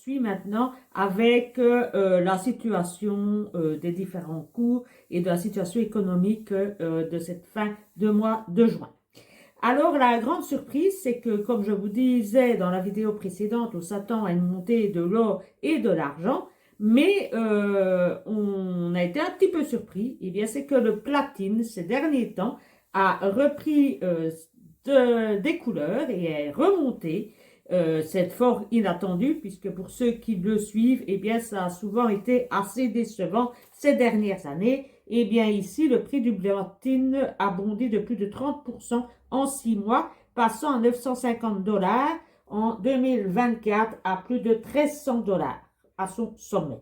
poursuit maintenant avec la situation des différents cours et de la situation économique de cette fin de mois de juin. Alors, la grande surprise, c'est que, comme je vous disais dans la vidéo précédente, on s'attend à une montée de l'or et de l'argent, mais on a été un petit peu surpris. Eh bien, c'est que le platine, ces derniers temps, a repris des couleurs et est remonté. C'est fort inattendu, puisque pour ceux qui le suivent, eh bien, ça a souvent été assez décevant ces dernières années. Eh bien, ici, le prix du platine a bondi de plus de 30% en 6 mois, passant à 950 $ en 2024 à plus de 1300 $ à son sommet.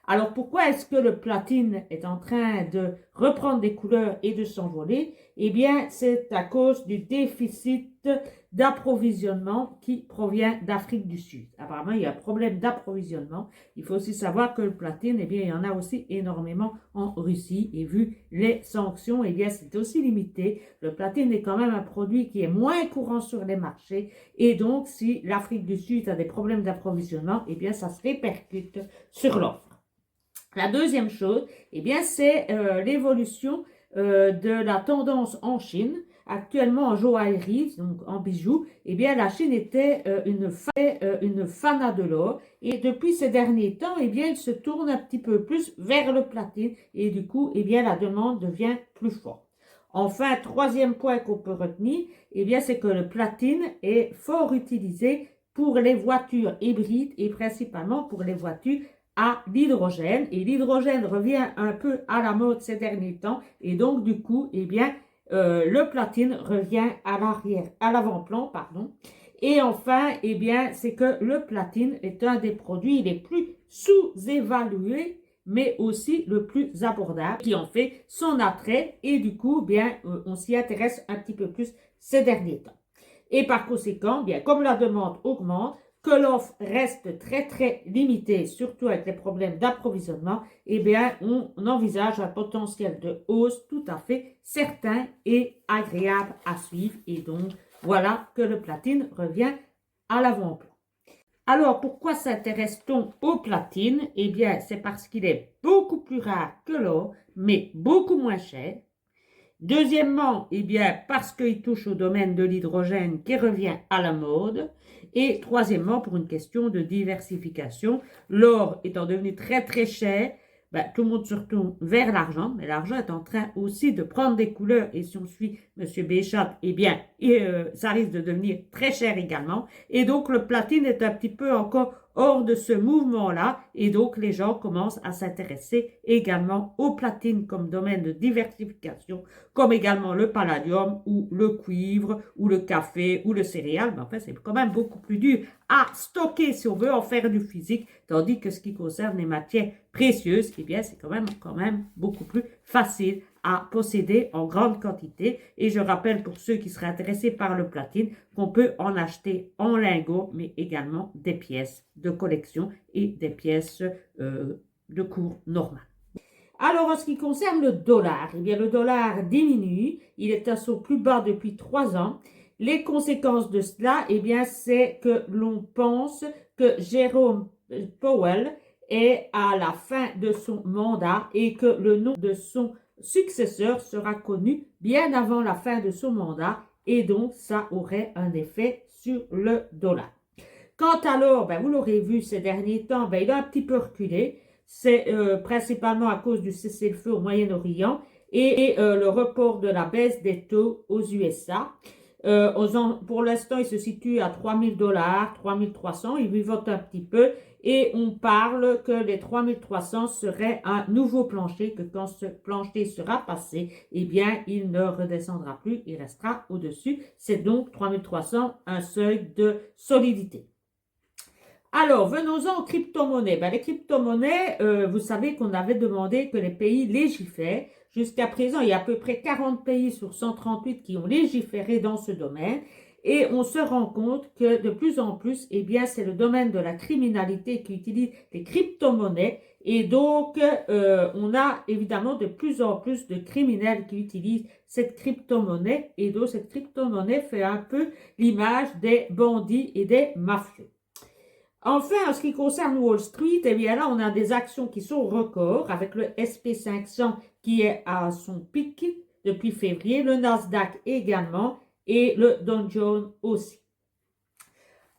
Alors, pourquoi est-ce que le platine est en train de reprendre des couleurs et de s'envoler? Eh bien, c'est à cause du déficit d'approvisionnement qui provient d'Afrique du Sud. Apparemment, il y a un problème d'approvisionnement. Il faut aussi savoir que le platine, eh bien, il y en a aussi énormément en Russie. Et vu les sanctions, eh bien, c'est aussi limité. Le platine est quand même un produit qui est moins courant sur les marchés. Et donc, si l'Afrique du Sud a des problèmes d'approvisionnement, eh bien, ça se répercute sur l'offre. La deuxième chose, eh bien, c'est l'évolution de la tendance en Chine. Actuellement, en joaillerie, donc en bijoux, eh bien, la Chine était une fanat de l'or. Et depuis ces derniers temps, eh bien, il se tourne un petit peu plus vers le platine. Et du coup, eh bien, la demande devient plus forte. Enfin, troisième point qu'on peut retenir, eh bien, c'est que le platine est fort utilisé pour les voitures hybrides et principalement pour les voitures à l'hydrogène. Et l'hydrogène revient un peu à la mode ces derniers temps. Et donc, du coup, eh bien, le platine revient à l'avant-plan, pardon. Et enfin, eh bien, c'est que le platine est un des produits les plus sous-évalués, mais aussi le plus abordable, qui en fait son attrait. Et du coup, bien, on s'y intéresse un petit peu plus ces derniers temps. Et par conséquent, bien, comme la demande augmente, que l'offre reste très limitée, surtout avec les problèmes d'approvisionnement, eh bien, on envisage un potentiel de hausse tout à fait certain et agréable à suivre. Et donc, voilà que le platine revient à l'avant-plan. Alors, pourquoi s'intéresse-t-on au platine? Eh bien, c'est parce qu'il est beaucoup plus rare que l'or, mais beaucoup moins cher. Deuxièmement, eh bien, parce qu'il touche au domaine de l'hydrogène qui revient à la mode. Et troisièmement, pour une question de diversification, l'or étant devenu très cher, ben, tout le monde se retourne vers l'argent, mais l'argent est en train aussi de prendre des couleurs. Et si on suit M. Béchat, eh bien, ça risque de devenir très cher également. Et donc, le platine est un petit peu encore hors de ce mouvement-là, et donc les gens commencent à s'intéresser également au platine comme domaine de diversification, comme également le palladium ou le cuivre ou le café ou le céréal. Mais en fait, c'est quand même beaucoup plus dur à stocker si on veut en faire du physique, tandis que ce qui concerne les matières précieuses, eh bien, c'est quand même beaucoup plus facile à posséder en grande quantité. Et je rappelle pour ceux qui seraient intéressés par le platine qu'on peut en acheter en lingots, mais également des pièces de collection et des pièces de cours normal. Alors, en ce qui concerne le dollar, eh bien, le dollar diminue. Il est à son plus bas depuis 3 ans. Les conséquences de cela, eh bien, c'est que l'on pense que Jérôme Powell est à la fin de son mandat et que le nom de son successeur sera connu bien avant la fin de son mandat et donc ça aurait un effet sur le dollar. Quant à l'or, ben, vous l'aurez vu ces derniers temps, ben, il a un petit peu reculé. C'est principalement à cause du cessez-le-feu au Moyen-Orient et le report de la baisse des taux aux USA. Pour l'instant, il se situe à 3000 $, 3300, il vivote un petit peu et on parle que les 3300 seraient un nouveau plancher, que quand ce plancher sera passé, eh bien, il ne redescendra plus, il restera au-dessus. C'est donc 3300, un seuil de solidité. Alors, venons-en aux crypto-monnaies. Ben, les crypto-monnaies, vous savez qu'on avait demandé que les pays légifèrent. Jusqu'à présent, il y a à peu près 40 pays sur 138 qui ont légiféré dans ce domaine. Et on se rend compte que de plus en plus, eh bien, c'est le domaine de la criminalité qui utilise les crypto-monnaies. Et donc, on a évidemment de plus en plus de criminels qui utilisent cette crypto-monnaie. Et donc, cette crypto-monnaie fait un peu l'image des bandits et des mafieux. Enfin, en ce qui concerne Wall Street, eh bien là, on a des actions qui sont records, avec le SP500 qui est à son pic depuis février, le Nasdaq également, et le Dow Jones aussi.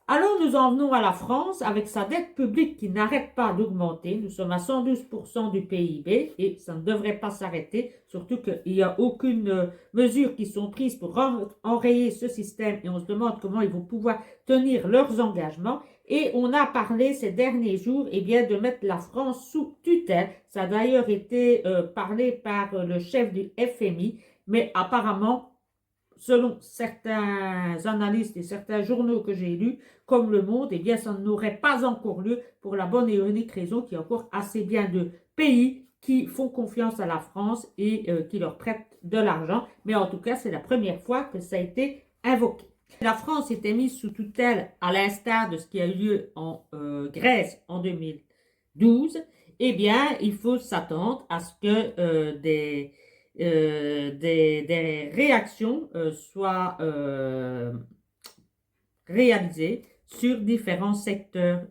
Alors, nous en venons à la France avec sa dette publique qui n'arrête pas d'augmenter. Nous sommes à 112% du PIB et ça ne devrait pas s'arrêter, surtout qu'il n'y a aucune mesure qui sont prises pour enrayer ce système et on se demande comment ils vont pouvoir tenir leurs engagements. Et on a parlé ces derniers jours de mettre la France sous tutelle. Ça a d'ailleurs été parlé par le chef du FMI, mais apparemment, selon certains analystes et certains journaux que j'ai lus, comme Le Monde, ça n'aurait pas encore lieu pour la bonne et unique raison qu'il y a encore assez bien de pays qui font confiance à la France et qui leur prêtent de l'argent. Mais en tout cas, c'est la première fois que ça a été invoqué. La France était mise sous tutelle à l'instar de ce qui a eu lieu en Grèce en 2012. Il faut s'attendre à ce que des réactions soient réalisées sur différents secteurs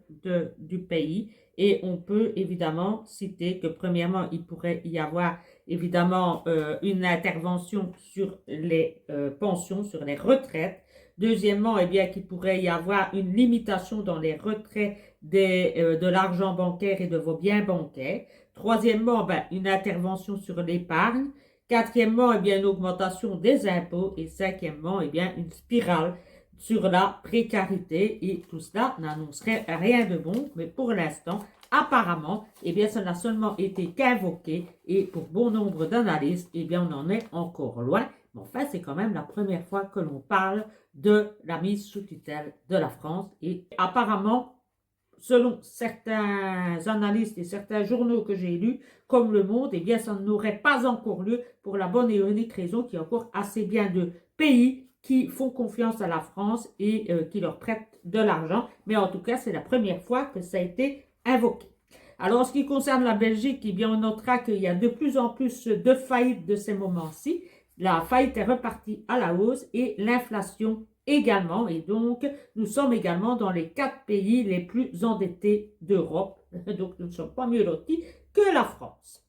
du pays. Et on peut évidemment citer que premièrement, il pourrait y avoir évidemment une intervention sur les pensions, sur les retraites. Deuxièmement, qu'il pourrait y avoir une limitation dans les retraits de l'argent bancaire et de vos biens bancaires. Troisièmement, une intervention sur l'épargne. Quatrièmement, une augmentation des impôts. Et cinquièmement, une spirale sur la précarité. Et tout cela n'annoncerait rien de bon. Mais pour l'instant, apparemment, ça n'a seulement été qu'invoqué. Et pour bon nombre d'analystes, on en est encore loin. Mais enfin, c'est quand même la première fois que l'on parle de la mise sous tutelle de la France. Et apparemment, selon certains analystes et certains journaux que j'ai lus, comme Le Monde, ça n'aurait pas encore lieu pour la bonne et unique raison qu'il y a encore assez bien de pays qui font confiance à la France et qui leur prêtent de l'argent. Mais en tout cas, c'est la première fois que ça a été invoqué. Alors, en ce qui concerne la Belgique, on notera qu'il y a de plus en plus de faillites de ces moments-ci. La faillite est repartie à la hausse et l'inflation également. Et donc, nous sommes également dans les 4 pays les plus endettés d'Europe. Donc, nous ne sommes pas mieux lotis que la France.